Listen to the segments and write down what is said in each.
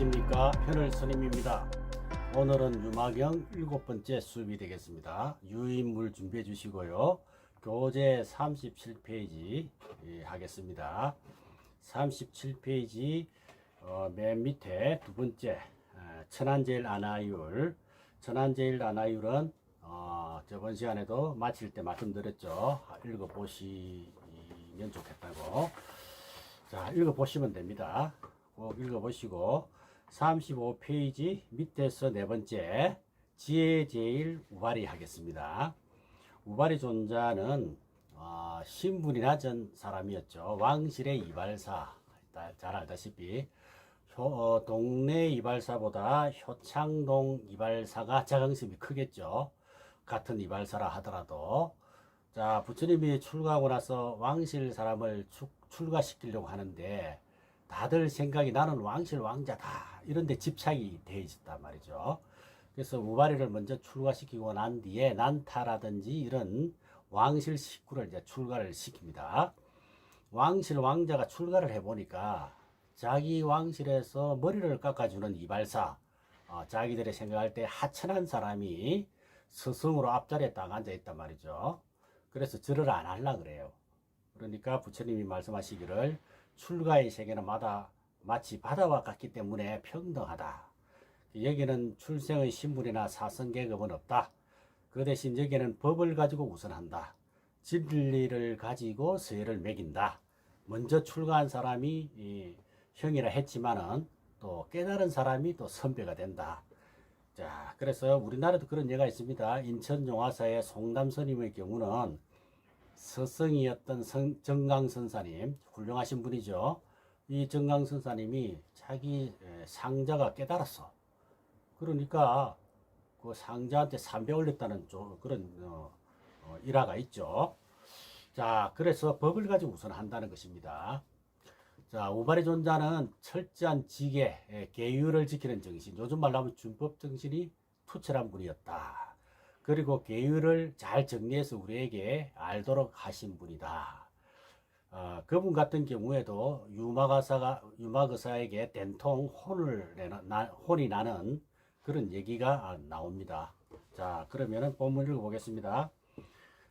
안녕하십니까, 편을스님입니다. 오늘은 유마경 7번째 수업이 되겠습니다. 유인물 준비해 주시고요. 교재 37페이지 하겠습니다. 37페이지 맨 밑에 두 번째 천안제일 안하율. 천안제일 안하율은 저번 시간에도 마칠 때 말씀드렸죠. 읽어보시면 좋겠다고. 자, 읽어보시면 됩니다. 꼭 읽어보시고 35페이지 밑에서 네 번째 지혜제일 우발이 하겠습니다. 우발이 존자는 신분이 낮은 사람이었죠. 왕실의 이발사, 잘 알다시피 동네 이발사보다 효창동 이발사가 자긍심이 크겠죠. 같은 이발사라 하더라도. 자, 부처님이 출가하고 나서 왕실 사람을 출가시키려고 하는데 다들 생각이 나는 왕실 왕자다 이런데 집착이 돼 있단 말이죠. 그래서 우발이를 먼저 출가시키고 난 뒤에 난타라든지 이런 왕실 식구를 이제 출가를 시킵니다. 왕실 왕자가 출가를 해보니까 자기 왕실에서 머리를 깎아주는 이발사, 자기들이 생각할 때 하천한 사람이 스승으로 앞자리에 딱 앉아 있단 말이죠. 그래서 절을 안 하려고 그래요. 그러니까 부처님이 말씀하시기를 출가의 세계는 마치 바다와 같기 때문에 평등하다. 여기는 출생의 신분이나 사성계급은 없다. 그 대신 여기는 법을 가지고 우선한다. 진리를 가지고 서예를 매긴다. 먼저 출가한 사람이 형이라 했지만은 또 깨달은 사람이 또 선배가 된다. 자, 그래서 우리나라도 그런 예가 있습니다. 인천용화사의 송담스님의 경우는 서성이었던 정강선사님, 훌륭하신 분이죠. 이 정강선사님이 자기 상자가 깨달았어. 그러니까 그 상자한테 300 올렸다는 그런 일화가 있죠. 자, 그래서 법을 가지고 우선한다는 것입니다. 자, 우발의 존자는 철저한 지계, 계율을 지키는 정신, 요즘 말로 하면 준법 정신이 투철한 분이었다. 그리고 계율을 잘 정리해서 우리에게 알도록 하신 분이다. 그분 같은 경우에도 유마거사에게 된통 혼이 나는 그런 얘기가 나옵니다. 자, 그러면은 본문 읽어보겠습니다.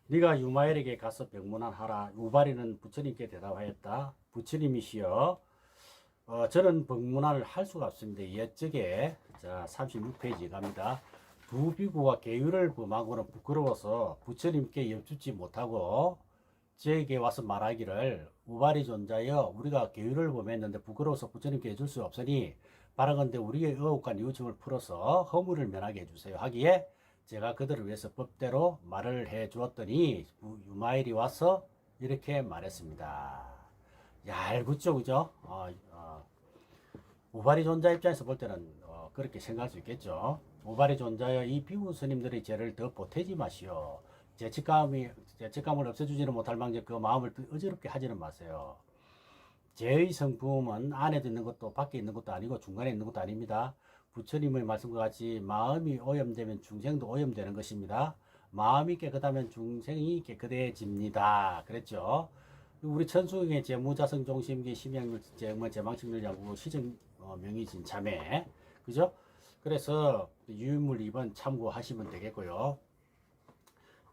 네가 유마엘에게 가서 병문안하라. 우발이는 부처님께 대답하였다. 부처님이시여, 저는 병문안을 할 수가 없습니다. 옛적에, 자, 36페이지 갑니다. 두 비구가 계율을 범하고는 부끄러워서 부처님께 여쭙지 못하고 저에게 와서 말하기를, 우발이 존자여, 우리가 계율을 범했는데 부끄러워서 부처님께 해줄 수 없으니 바라건대 우리의 의혹과 뉘우침을 풀어서 허물을 면하게 해주세요 하기에 제가 그들을 위해서 법대로 말을 해 주었더니 유마일이 와서 이렇게 말했습니다. 얄궂죠, 그죠? 우발이 존자 입장에서 볼 때는 그렇게 생각할 수 있겠죠. 우발이 존자여, 이 비구 스님들의 죄를 더 보태지 마시오. 죄책감을 없애주지는 못할 망정 그 마음을 어지럽게 하지는 마세요. 죄의 성품은 안에 있는 것도 밖에 있는 것도 아니고 중간에 있는 것도 아닙니다. 부처님의 말씀과 같이 마음이 오염되면 중생도 오염되는 것입니다. 마음이 깨끗하면 중생이 깨끗해집니다. 그랬죠. 우리 천수경의 재무자성 종심기 심양률 제망식률 양구 시정 명의진 자매, 그죠? 그래서 유인물 2번 참고하시면 되겠고요.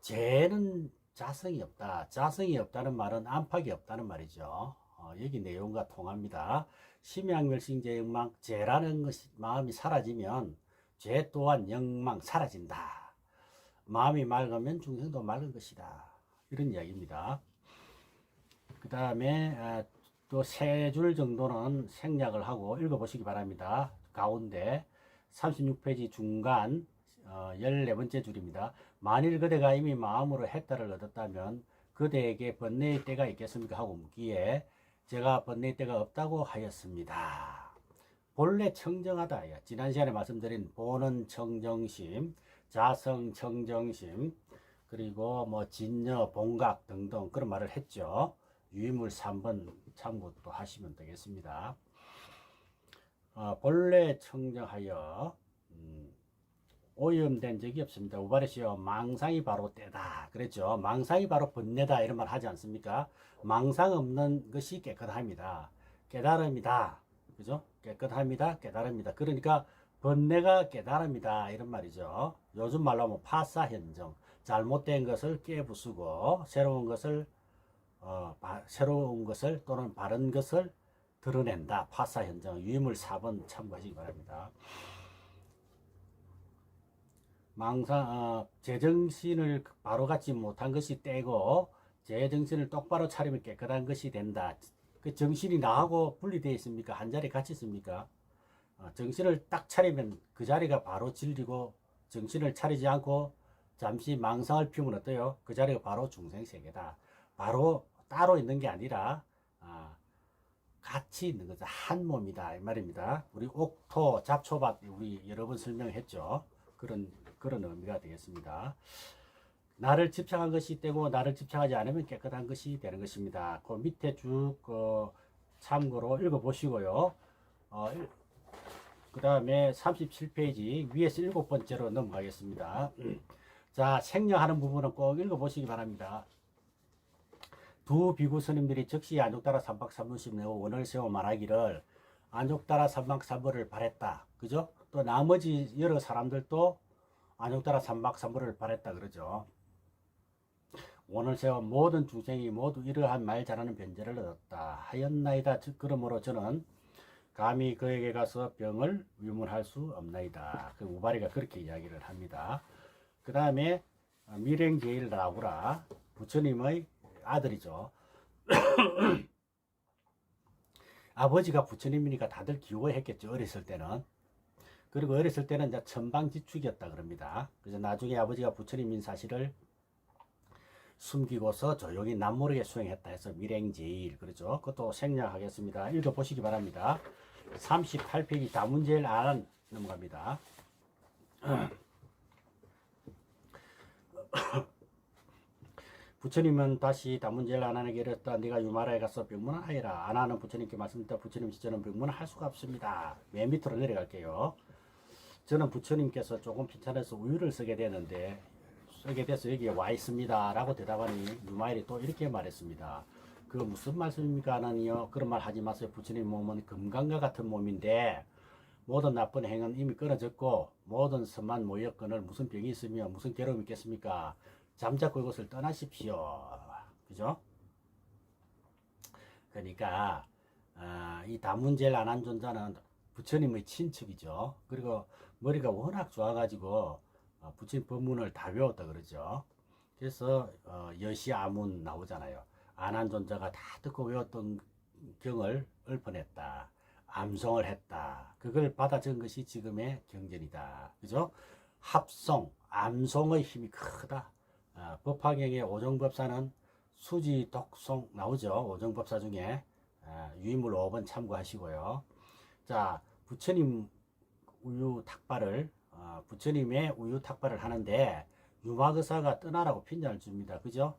죄는 자성이 없다. 자성이 없다는 말은 안팎이 없다는 말이죠. 여기 내용과 통합니다. 심양멸싱제 영망, 죄라는 것이 마음이 사라지면 죄 또한 영망 사라진다. 마음이 맑으면 중생도 맑은 것이다. 이런 이야기입니다. 그 다음에 또 세 줄 정도는 생략을 하고 읽어보시기 바랍니다. 가운데 36페이지 중간 14번째 줄입니다. 만일 그대가 이미 마음으로 해탈을 얻었다면 그대에게 번뇌의 때가 있겠습니까? 하고 묻기에 제가 번뇌의 때가 없다고 하였습니다. 본래 청정하다. 지난 시간에 말씀드린 본은 청정심, 자성 청정심, 그리고 뭐 진여, 본각 등등 그런 말을 했죠. 유인물 3번 참고 또 하시면 되겠습니다. 본래 청정하여 오염된 적이 없습니다. 우발이시여, 망상이 바로 때다. 그랬죠. 망상이 바로 번뇌다 이런 말 하지 않습니까? 망상 없는 것이 깨끗합니다. 깨달음이다. 그죠? 깨끗합니다. 깨달습니다. 그러니까 번뇌가 깨달음이다 이런 말이죠. 요즘 말로 하면 파사현정. 잘못된 것을 깨부수고 새로운 것을 또는 바른 것을 드러낸다. 파사현정. 유인물 4번 참고하시기 바랍니다. 제정신을 바로 갖지 못한 것이 떼고 제정신을 똑바로 차리면 깨끗한 것이 된다. 그 정신이 나하고 분리되어 있습니까? 한 자리에 같이 있습니까? 정신을 딱 차리면 그 자리가 바로 진리고, 정신을 차리지 않고 잠시 망상을 피우면 어때요? 그 자리가 바로 중생세계다. 바로 따로 있는 게 아니라 같이 있는 거죠. 한 몸이다 이 말입니다. 우리 옥토 잡초밭 우리 여러 번 설명했죠. 그런 의미가 되겠습니다. 나를 집착한 것이 떼고 나를 집착하지 않으면 깨끗한 것이 되는 것입니다. 그 밑에 쭉 참고로 읽어 보시고요. 그 다음에 37페이지 위에서 7번째로 넘어가겠습니다. 자, 생략하는 부분은 꼭 읽어 보시기 바랍니다. 두 비구 스님들이 즉시 안족따라 삼박삼부심 내고 원을 세워 말하기를 안족따라 삼박삼부를 바랬다. 그죠? 또 나머지 여러 사람들도 안족따라 삼박삼부를 바랬다 그러죠. 원을 세워 모든 중생이 모두 이러한 말 잘하는 변제를 얻었다 하였나이다. 즉 그러므로 저는 감히 그에게 가서 병을 위문할 수 없나이다. 그 우바리가 그렇게 이야기를 합니다. 그 다음에 밀행제일 라구라 부처님의 아들이죠. 아버지가 부처님이니까 다들 기호했겠죠. 어렸을 때는. 그리고 어렸을 때는 이제 천방지축이었다 그럽니다. 그래서 나중에 아버지가 부처님인 사실을 숨기고서 조용히 남모르게 수행했다 해서 밀행제일 그러죠. 그것도 생략하겠습니다. 읽어보시기 바랍니다. 38페이지 다문제일 안 넘어갑니다. 부처님은 다시 다문제일 안한에게 이르렀다. 네가 유마라에 가서 병문안하여라. 안하는 부처님께 말씀드렸다. 부처님 저는 병문안할 수가 없습니다. 맨 밑으로 내려갈게요. 저는 부처님께서 조금 귀찮아서 우유를 쓰게 되는데 쓰게 돼서 여기에 와 있습니다 라고 대답하니 유마일이 또 이렇게 말했습니다. 그 무슨 말씀입니까? 하나니요. 그런 말 하지 마세요. 부처님 몸은 금강과 같은 몸인데 모든 나쁜 행은 이미 끊어졌고 모든 선만 모였거늘 무슨 병이 있으며 무슨 괴로움이 있겠습니까? 잠자코 이곳을 떠나십시오. 그죠? 그러니까 이 다문제일 안한존자는 부처님의 친척이죠. 그리고 머리가 워낙 좋아가지고 부처님 법문을 다 외웠다 그러죠. 그래서 여시아문 나오잖아요. 안한존자가 다 듣고 외웠던 경을 읊어냈다. 암송을 했다. 그걸 받아 적은 것이 지금의 경전이다. 그죠? 합송, 암송의 힘이 크다. 법화경의 오정법사는 수지, 독송 나오죠. 오정법사 중에 유인물 5번 참고하시고요. 자, 부처님의 우유 탁발을 하는데 유마거사가 떠나라고 핀잔을 줍니다. 그죠?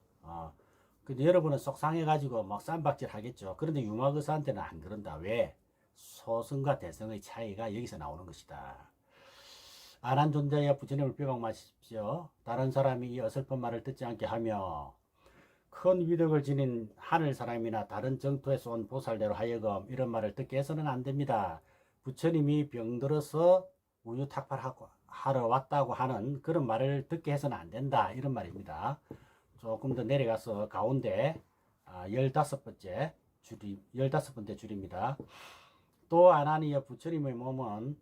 근데 여러분은 속상해가지고 막 쌈박질 하겠죠. 그런데 유마거사한테는 안 그런다. 왜? 소승과 대승의 차이가 여기서 나오는 것이다. 안한 존자여 부처님을 비방 마십시오. 다른 사람이 이 어설픈 말을 듣지 않게 하며 큰 위덕을 지닌 하늘 사람이나 다른 정토에서 온 보살대로 하여금 이런 말을 듣게 해서는 안 됩니다. 부처님이 병들어서 우유 탁발하러 왔다고 하는 그런 말을 듣게 해서는 안 된다. 이런 말입니다. 조금 더 내려가서 가운데 15번째 줄입니다. 또 안하니여 부처님의 몸은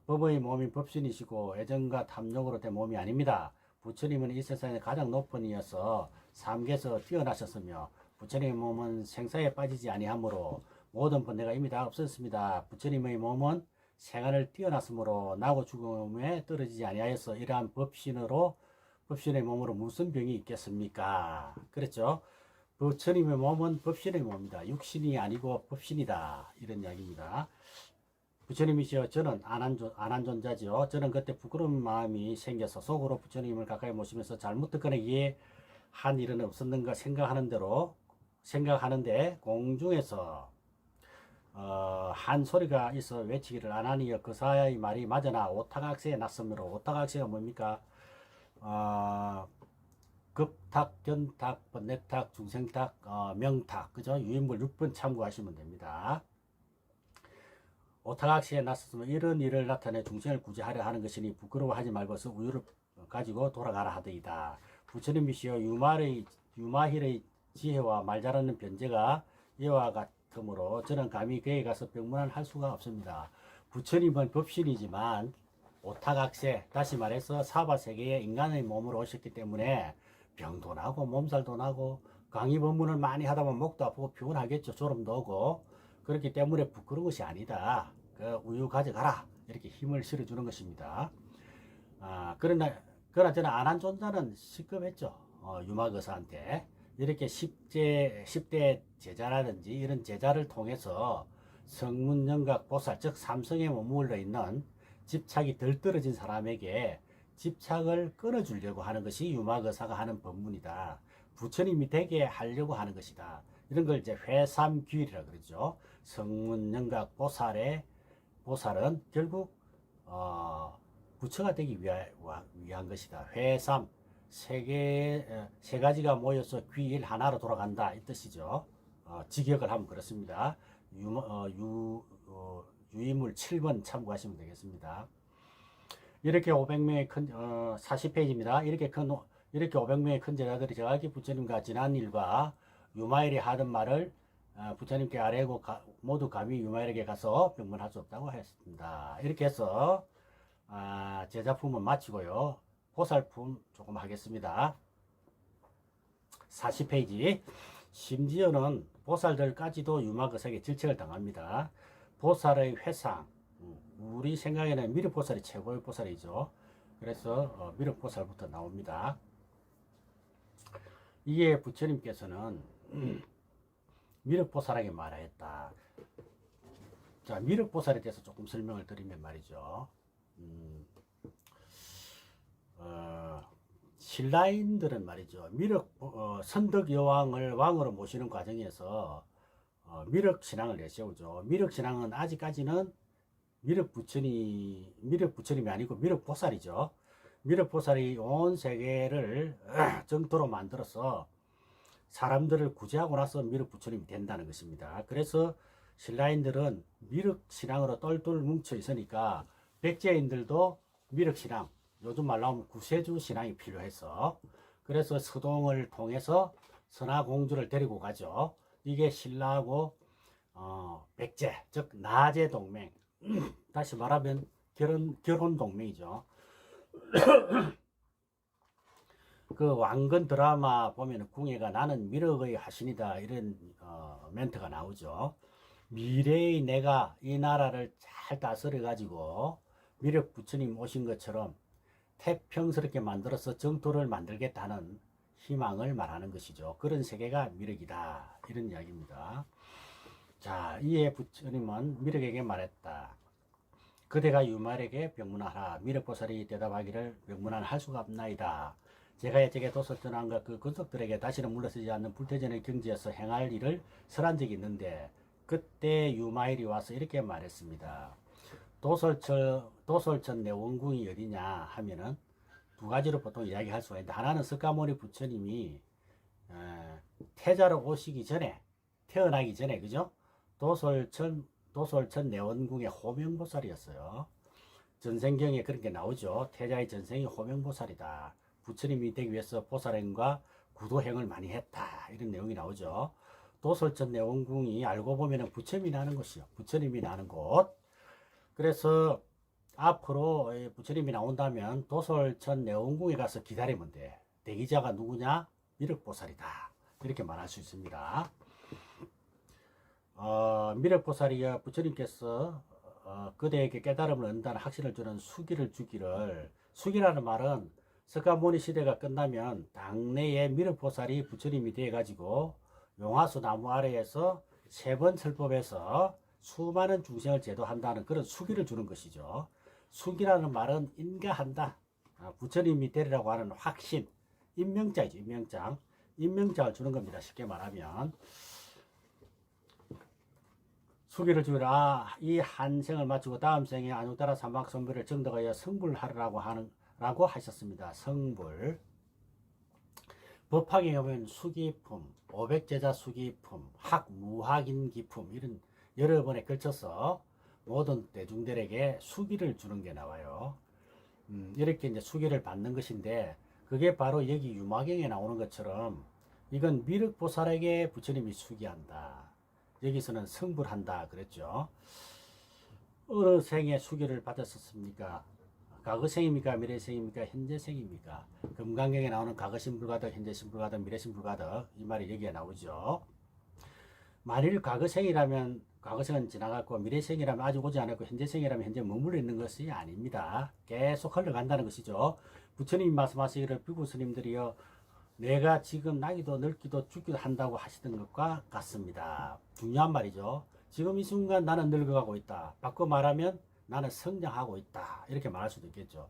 법의 몸인 법신이시고 애정과 탐욕으로 된 몸이 아닙니다. 부처님은 이 세상에 가장 높은 이어서 삼계에서 뛰어나셨으며 부처님의 몸은 생사에 빠지지 아니하므로 모든 번뇌가 이미 다 없었습니다. 부처님의 몸은 생활을 뛰어났으므로 나고 죽음에 떨어지지 아니하여서 이러한 법신의 몸으로 무슨 병이 있겠습니까? 그랬죠. 부처님의 몸은 법신의 몸이다. 육신이 아니고 법신이다. 이런 이야기입니다. 부처님이시여 저는 안한존자지요. 저는 그때 부끄러운 마음이 생겨서 속으로 부처님을 가까이 모시면서 잘못 듣거나 이해한 일은 없었는가 생각하는데 공중에서 한 소리가 있어 외치기를 안하니여 그 사야의 말이 맞으나 오타각세에 났으므로 오타각세가 뭡니까? 급탁, 견탁, 번뇌탁, 중생탁, 명탁, 그죠? 유인물 6번 참고하시면 됩니다. 오타각시에 나섰으면 이런 일을 나타내 중생을 구제하려 하는 것이니 부끄러워하지 말고서 우유를 가지고 돌아가라 하더이다. 부처님이시여 유마힐의 지혜와 말 잘하는 변제가 이와 같으므로 저는 감히 그에 가서 병문안할 수가 없습니다. 부처님은 법신이지만 오타각세, 다시 말해서 사바세계에 인간의 몸으로 오셨기 때문에 병도 나고 몸살도 나고 강의 법문을 많이 하다 보면 목도 아프고 피곤하겠죠. 졸음도 오고. 그렇기 때문에 부끄러운 것이 아니다. 그 우유 가져가라. 이렇게 힘을 실어주는 것입니다. 그러나 저는 안한존자는 시급했죠. 유마거사한테. 이렇게 10대 제자라든지 이런 제자를 통해서 성문영각 보살, 즉 삼성에 머물러 있는 집착이 덜 떨어진 사람에게 집착을 끊어주려고 하는 것이 유마거사가 하는 법문이다. 부처님이 되게 하려고 하는 것이다. 이런 걸 이제 회삼귀일이라 그러죠. 성문영각 보살은 결국 부처가 되기 위한 것이다. 회삼 세 가지가 모여서 귀일 하나로 돌아간다 이 뜻이죠. 직역을 하면 그렇습니다. 유의물 7번 참고하시면 되겠습니다. 이렇게 500명의 40페이지입니다. 이렇게 500명의 큰 제자들이 저기 부처님과 지난 일과 유마일이 하던 말을 부처님께 아뢰고 모두 감히 유마일에게 가서 병문할 수 없다고 했습니다. 이렇게 해서 제자품은 마치고요. 보살품 조금 하겠습니다. 40페이지. 심지어는 보살들까지도 유마거사에게 질책을 당합니다. 보살의 회상, 우리 생각에는 미륵보살이 최고의 보살이죠. 그래서 미륵보살부터 나옵니다. 이에 부처님께서는 미륵보살에게 말하였다. 자, 미륵보살에 대해서 조금 설명을 드리면 말이죠. 신라인들은 말이죠. 선덕 여왕을 왕으로 모시는 과정에서 미륵 신앙을 내세우죠. 미륵 신앙은 아직까지는 미륵 부처님이 아니고 미륵 보살이죠. 미륵 보살이 온 세계를 정토로 만들어서 사람들을 구제하고 나서 미륵 부처님이 된다는 것입니다. 그래서 신라인들은 미륵 신앙으로 똘똘 뭉쳐 있으니까 백제인들도 미륵 신앙, 요즘 말로 하면 구세주 신앙이 필요해서 그래서 서동을 통해서 선화공주를 데리고 가죠. 이게 신라하고 백제, 즉 나제 동맹, 다시 말하면 결혼 동맹이죠. 그 왕건 드라마 보면 궁예가 나는 미륵의 하신이다 이런 멘트가 나오죠. 미래의 내가 이 나라를 잘 다스려 가지고 미륵 부처님 오신 것처럼 태평스럽게 만들어서 정토를 만들겠다는 희망을 말하는 것이죠. 그런 세계가 미륵이다 이런 이야기입니다. 자, 이에 부처님은 미륵에게 말했다. 그대가 유마일에게 병문안하라. 미륵보살이 대답하기를 병문안 할 수가 없나이다. 제가 예적에 도솔전왕과 그 근속들에게 다시는 물러서지 않는 불태전의 경지에서 행할 일을 설한 적이 있는데 그때 유마일이 와서 이렇게 말했습니다. 도솔천 내 원궁이 어디냐 하면은 두 가지로 보통 이야기할 수가 있는데 하나는 석가모니 부처님이 태자로 오시기 전에 태어나기 전에 그죠? 도솔천 내원궁의 호명보살이었어요. 전생경에 그런 게 나오죠. 태자의 전생이 호명보살이다. 부처님이 되기 위해서 보살행과 구도행을 많이 했다. 이런 내용이 나오죠. 도솔천 내원궁이 알고 보면 부처님이 나는 곳이요. 부처님이 나는 곳. 그래서 앞으로 부처님이 나온다면 도솔천 내원궁에 가서 기다리면 돼. 대기자가 누구냐? 미륵보살이다. 이렇게 말할 수 있습니다. 미륵보살이여 부처님께서 그대에게 깨달음을 얻는다는 확신을 주는 수기를 주기를. 수기라는 말은 석가모니 시대가 끝나면 당내에 미륵보살이 부처님이 되어가지고 용화수 나무 아래에서 세 번 설법해서 수많은 중생을 제도한다는 그런 수기를 주는 것이죠. 수기라는 말은 인가한다. 부처님이 되리라고 하는 확신, 임명장이죠. 임명장을 주는 겁니다. 쉽게 말하면. 수기를 주라. 이 한 생을 마치고 다음 생에 안육따라 삼박선불을 정덕하여 성불하라고 하셨습니다. 성불. 법학에 보면 수기품, 500제자 수기품, 학무학인 기품 이런 여러 번에 걸쳐서 모든 대중들에게 수기를 주는 게 나와요. 이렇게 이제 수기를 받는 것인데 그게 바로 여기 유마경에 나오는 것처럼 이건 미륵보살에게 부처님이 수기한다. 여기서는 성불한다 그랬죠. 어느 생에 수기를 받았었습니까? 과거생입니까? 미래생입니까? 현재생입니까? 금강경에 나오는 과거신불가득, 현재신불가득, 미래신불가득 이 말이 여기에 나오죠. 만일 과거생이라면 과거생은 지나갔고 미래생이라면 아직 오지 않았고 현재생이라면 현재 머물러 있는 것이 아닙니다. 계속 흘러간다는 것이죠. 부처님 말씀하시기를 비구 스님들이여 내가 지금 나기도 늙기도 죽기도 한다고 하시던 것과 같습니다. 중요한 말이죠. 지금 이 순간 나는 늙어가고 있다. 바꿔 말하면 나는 성장하고 있다. 이렇게 말할 수도 있겠죠.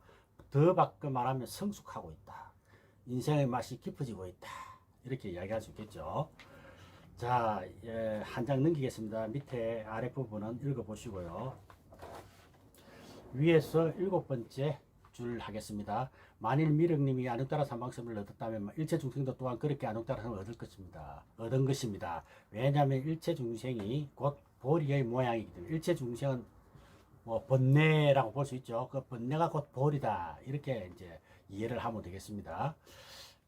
더 바꿔 말하면 성숙하고 있다. 인생의 맛이 깊어지고 있다. 이렇게 이야기할 수 있겠죠. 자, 한 장 넘기겠습니다. 밑에 아랫부분은 읽어보시고요. 위에서 7번째 줄 하겠습니다. 만일 미륵님이 안옥따라 삼방섬을 얻었다면 일체 중생도 또한 그렇게 안옥따라 섬을 얻은 것입니다. 왜냐하면 일체 중생이 곧 보리의 모양이기 때문에 일체 중생은 뭐 번뇌라고 볼 수 있죠. 그 번뇌가 곧 보리다 이렇게 이제 이해를 하면 되겠습니다.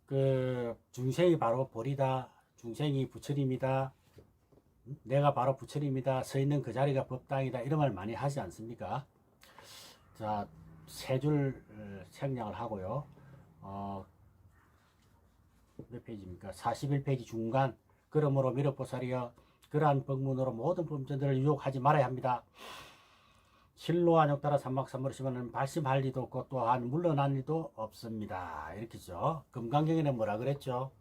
그 중생이 바로 보리다. 중생이 부처님이다. 내가 바로 부처님이다. 서 있는 그 자리가 법당이다. 이런 말 많이 하지 않습니까? 자, 세 줄 생략을 하고요. 몇 페이지입니까? 41페이지 중간. 그러므로 미륵보살이여 그러한 법문으로 모든 범전들을 유혹하지 말아야 합니다. 실로 안욕따라 삼막삼벌이시면 발심할 리도 없고 또한 물러날 리도 없습니다. 이렇게죠. 금강경에는 뭐라 그랬죠?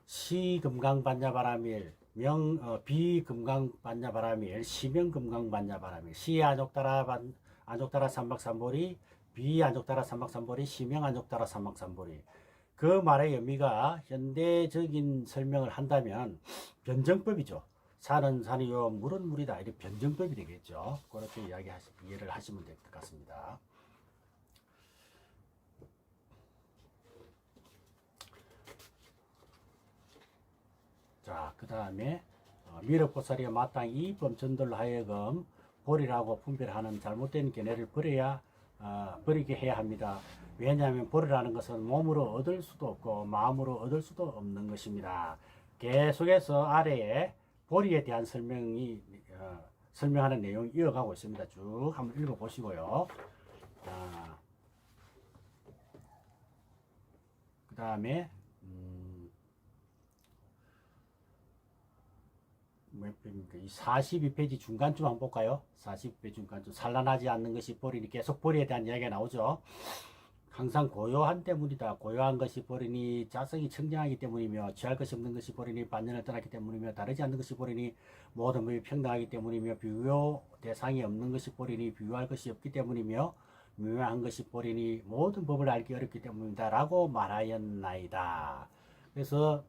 시금강반야바라밀 비금강반야바라밀 시명금강반야바라밀 시안욕따라 삼박삼보리 비안욕따라 삼박삼보리 시명안욕따라 삼박삼보리 그 말의 의미가 현대적인 설명을 한다면 변정법이죠. 산은 산이요 물은 물이다 이렇게 변정법이 되겠죠. 그렇게 이해를 하시면 될 것 같습니다. 자, 그 다음에 미륵보살이 마땅히 이 범전들로 하여금 보리라고 분별하는 잘못된 견해를 버리게 해야 합니다. 왜냐하면 보리라는 것은 몸으로 얻을 수도 없고 마음으로 얻을 수도 없는 것입니다. 계속해서 아래에 보리에 대한 설명하는 내용이 이어가고 있습니다. 쭉 한번 읽어보시고요. 그 다음에 몇 페이지입니까? 이 42페이지 중간쯤 한번 볼까요? 42페이지 중간쯤 산란하지 않는 것이 보리니 계속 보리에 대한 이야기가 나오죠. 항상 고요한 때문이다. 고요한 것이 보리니 자성이 청정하기 때문이며 취할 것이 없는 것이 보리니 반전을 떠났기 때문이며 다르지 않는 것이 보리니 모든 법이 평등하기 때문이며 비교 대상이 없는 것이 보리니 비교할 것이 없기 때문이며 묘한 것이 보리니 모든 법을 알기 어렵기 때문이다 라고 말하였나이다. 그래서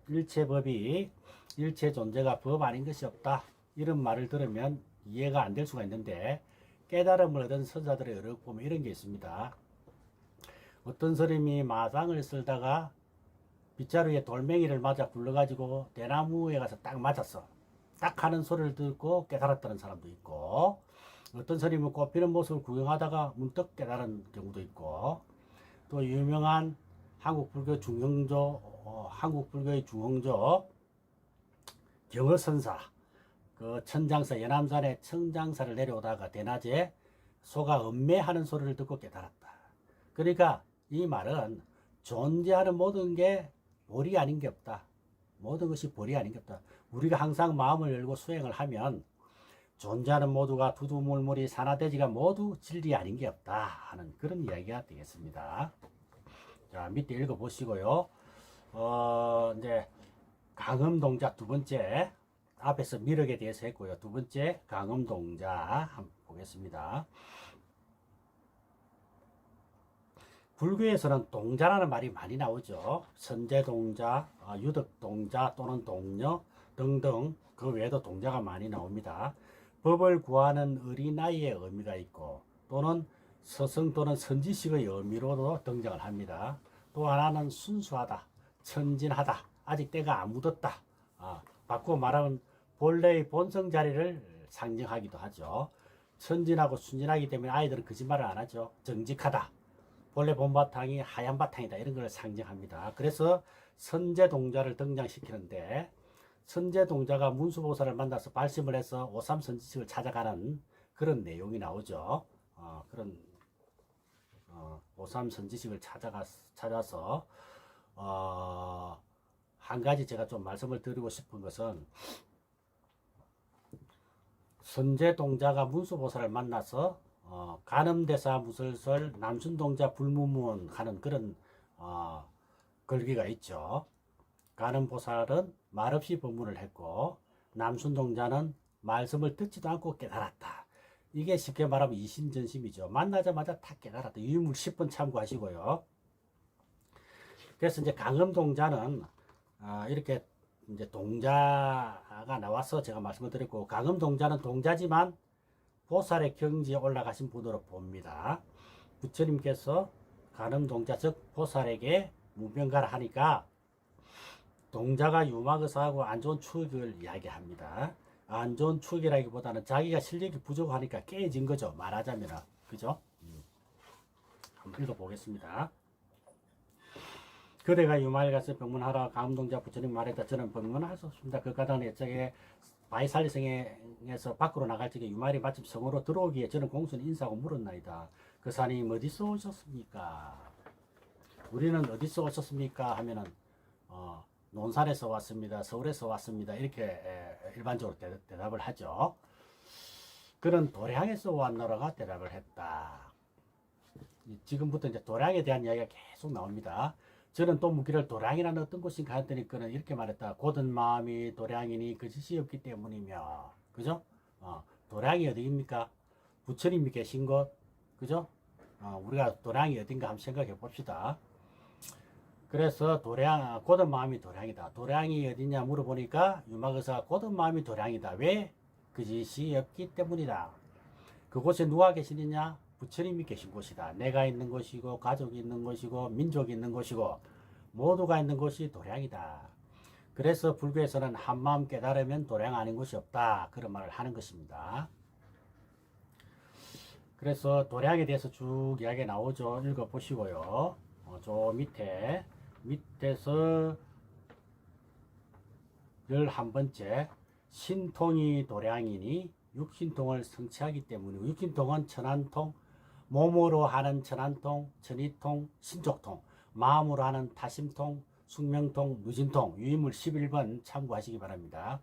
일체법이 일체 존재가 법 아닌 것이 없다 이런 말을 들으면 이해가 안 될 수가 있는데 깨달음을 얻은 선사들의 어록 보면 이런 게 있습니다. 어떤 사람이 마상을 쓸다가 빗자루에 돌멩이를 맞아 굴러가지고 대나무에 가서 딱 맞았어. 딱 하는 소리를 듣고 깨달았다는 사람도 있고 어떤 사람은 꽃피는 모습을 구경하다가 문득 깨달은 경우도 있고 또 유명한 한국 불교의 중흥조 경허선사 그 천장사 연암산에 천장사를 내려오다가 대낮에 소가 음매하는 소리를 듣고 깨달았다. 그러니까 이 말은 존재하는 모든 게 볼이 아닌 게 없다. 모든 것이 볼이 아닌 게 없다. 우리가 항상 마음을 열고 수행을 하면 존재하는 모두가 두두물물이 산화대지가 모두 진리 아닌 게 없다 하는 그런 이야기가 되겠습니다. 자, 밑에 읽어보시고요. 이제 강음동자 두 번째 앞에서 미륵에 대해서 했고요. 두 번째 강음동자 한번 보겠습니다. 불교에서는 동자라는 말이 많이 나오죠. 선제동자, 유득동자 또는 동녀 등등 그 외에도 동자가 많이 나옵니다. 법을 구하는 어린아이의 의미가 있고 또는 서성 또는 선지식의 의미로도 등장을 합니다. 또 하나는 순수하다, 천진하다, 아직 때가 안 묻었다. 바꾸어 말하면 본래의 본성 자리를 상징하기도 하죠. 천진하고 순진하기 때문에 아이들은 거짓말을 안 하죠. 정직하다. 본래 본바탕이 하얀 바탕이다. 이런 걸 상징합니다. 그래서 선제동자를 등장시키는데 선제동자가 문수보살을 만나서 발심을 해서 오삼선지식을 찾아가는 그런 내용이 나오죠. 그런 오삼선지식을 찾아서 한 가지 제가 좀 말씀을 드리고 싶은 것은 선제동자가 문수보살을 만나서 간음대사 무설설 남순동자 불무문 하는 그런 글귀가 있죠. 간음보살은 말없이 법문을 했고 남순동자는 말씀을 듣지도 않고 깨달았다. 이게 쉽게 말하면 이심전심이죠. 만나자마자 다 깨달았다. 유인물 10번 참고하시고요. 그래서 이제 강음동자는 이렇게 이제 동자가 나와서 제가 말씀을 드렸고, 강음동자는 동자지만 보살의 경지에 올라가신 분으로 봅니다. 부처님께서 간음동자 즉 보살에게 무병가를 하니까 동자가 유막의사하고 안 좋은 추억을 이야기합니다. 안 좋은 추억이라기보다는 자기가 실력이 부족하니까 깨진 거죠. 말하자면. 그죠? 한번 읽어보겠습니다. 그대가 유마에 가서 병문하라. 강음동자 부처님 말했다. 저는 병문할 수 없습니다. 그 가다는 예적에 바이살리성에서 밖으로 나갈 적에 유마일이 마침 성으로 들어오기에 저는 공손히 인사하고 물었나이다. 그 사람이 어디서 오셨습니까? 우리는 어디서 오셨습니까? 하면은 논산에서 왔습니다. 서울에서 왔습니다. 이렇게 일반적으로 대답을 하죠. 그는 도량에서 왔노라가 대답을 했다. 지금부터 이제 도량에 대한 이야기가 계속 나옵니다. 저는 또 묻기를 도량이라는 어떤 곳인가 했더니 그는 이렇게 말했다. 곧은 마음이 도량이니 거짓이 없기 때문이며. 그죠? 도량이 어디입니까? 부처님이 계신 곳. 그죠? 우리가 도량이 어딘가 한번 생각해 봅시다. 그래서 곧은 마음이 도량이다. 도량이 어디냐 물어보니까 유막의사가 곧은 마음이 도량이다. 왜? 거짓이 없기 때문이다. 그곳에 누가 계시느냐? 부처님이 계신 곳이다. 내가 있는 곳이고 가족이 있는 곳이고 민족이 있는 곳이고 모두가 있는 곳이 도량이다. 그래서 불교에서는 한마음 깨달으면 도량 아닌 곳이 없다. 그런 말을 하는 것입니다. 그래서 도량에 대해서 쭉 이야기 나오죠. 읽어보시고요. 저 밑에서 11번째 신통이 도량이니 육신통을 성취하기 때문이고, 육신통은 천안통, 몸으로 하는 천안통, 천이통, 신족통, 마음으로 하는 타심통, 숙명통, 무진통, 유인물 11번 참고하시기 바랍니다.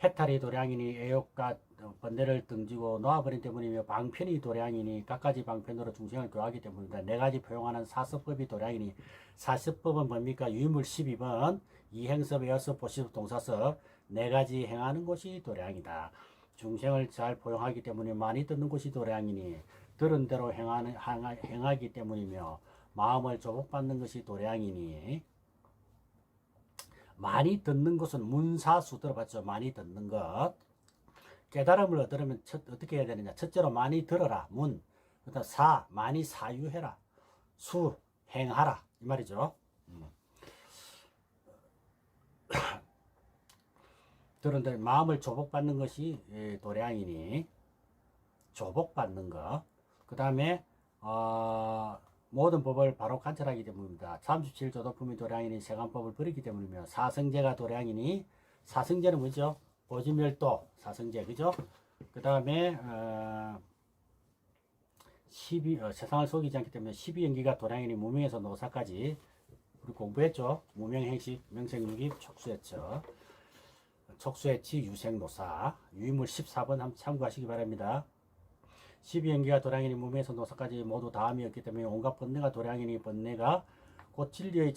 해탈이 도량이니 애욕과 번뇌를 등지고 놓아버린 때문이며, 방편이 도량이니 갖가지 방편으로 중생을 교하기 때문이다. 네 가지 포용하는 사서법이 도량이니, 사서법은 뭡니까? 유인물 12번 이행섭, 에어섭, 보시섭, 동사섭 네 가지 행하는 곳이 도량이다. 중생을 잘 포용하기 때문에 많이 듣는 곳이 도량이니, 들은 대로 행하기 때문이며, 마음을 조복받는 것이 도량이니, 많이 듣는 것은 문사수 들어봤죠? 많이 듣는 것. 깨달음을 얻으려면 어떻게 해야 되느냐? 첫째로 많이 들어라. 문. 그다음 많이 사유해라. 수, 행하라. 이 말이죠. 들은 대로 마음을 조복받는 것이 도량이니, 조복받는 것. 그 다음에 모든 법을 바로 관찰하기 때문입니다. 37조도품이 도량이니 세간법을 버리기 때문이며, 사성제가 도량이니, 사성제는 뭐죠? 보지멸도 사성제, 그죠? 그 다음에 세상을 속이지 않기 때문에 12연기가 도량이니 무명에서 노사까지 우리 공부했죠? 무명행식, 명생유기, 촉수했죠. 촉수해치, 유생노사, 유인물 14번 한번 참고하시기 바랍니다. 12연기가 도량이니 무명에서 노사까지 모두 다음이었기 때문에 온갖 번뇌가 도량이니, 번뇌가 곧 진리의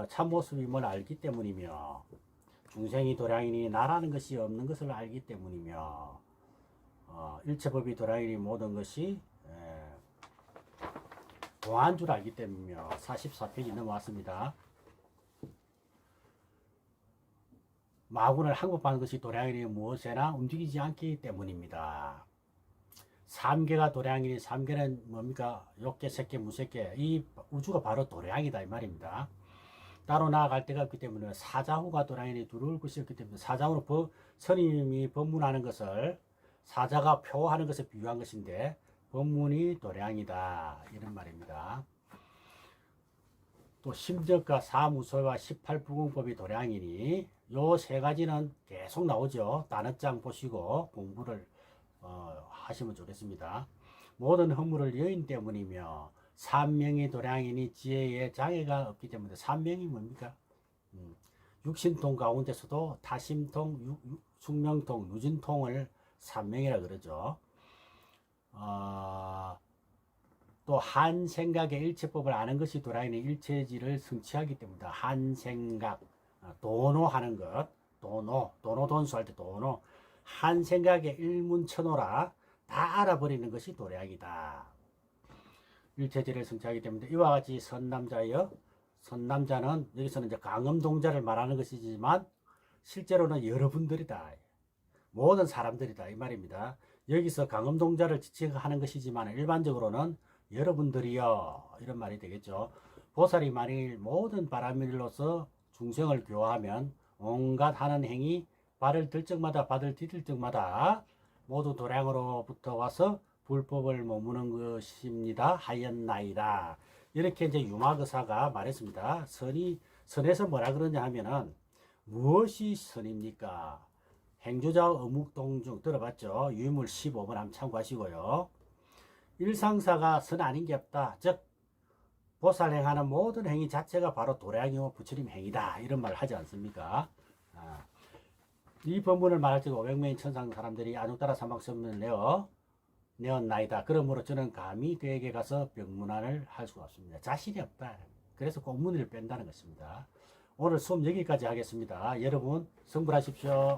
참모습임을 알기 때문이며, 중생이 도량이니 나라는 것이 없는 것을 알기 때문이며, 일체법이 도량이니 모든 것이 동한 줄 알기 때문이며. 44페이지 넘어왔습니다. 마군을 항복하는 것이 도량이니 무엇에나 움직이지 않기 때문입니다. 3개가 도량이니, 3개는 뭡니까? 욕계, 색계, 무색계. 이 우주가 바로 도량이다 이 말입니다. 따로 나아갈 데가 없기 때문에 사자후가 도량인이 들어올 것이 없기 때문에 사자후는 스님이 법문하는 것을 사자가 표하는 것에 비유한 것인데 법문이 도량이다 이런 말입니다. 또 심정과 사무소와 18부공법이 도량이니 요 세 가지는 계속 나오죠. 단어장 보시고 공부를 하시면 좋겠습니다. 모든 허물을 여인 때문이며 삼명이 도량이니 지혜에 장애가 없기 때문에 삼명이 뭡니까? 육신통 가운데서도 타심통, 숙명통, 유진통을 삼명이라 그러죠. 또 한 생각의 일체법을 아는 것이 도량이니 일체지를 성취하기 때문이다. 한 생각, 도노하는 것, 도노돈수할 때 도노, 한 생각의 일문천오라 다 알아버리는 것이 도량이다. 일체지를 성취하기 때문에 이와 같이 선남자여, 선남자는 여기서는 이제 강음동자를 말하는 것이지만 실제로는 여러분들이다. 모든 사람들이다 이 말입니다. 여기서 강음동자를 지칭하는 것이지만 일반적으로는 여러분들이여 이런 말이 되겠죠. 보살이 만일 모든 바라밀로서 중생을 교화하면 온갖 하는 행위 발을 들 적마다 발을 디딜 적마다 모두 도량으로부터 와서 불법을 머무는 것입니다 하였나이다. 이렇게 이제 유마거사가 말했습니다. 선에서 뭐라 그러냐 하면은 무엇이 선입니까? 행조자 어묵동중 들어봤죠? 유물 15번 한번 참고하시고요. 일상사가 선 아닌 게 없다. 즉 보살 행하는 모든 행위 자체가 바로 도량이요 부처님 행위다. 이런 말을 하지 않습니까? 이 법문을 말할 때 500명의 천상 사람들이 안욕따라 사막선문을 내었나이다. 그러므로 저는 감히 그에게 가서 병문안을 할 수가 없습니다. 자신이 없다. 그래서 공문을 뺀다는 것입니다. 오늘 수업 여기까지 하겠습니다. 여러분 성불하십시오.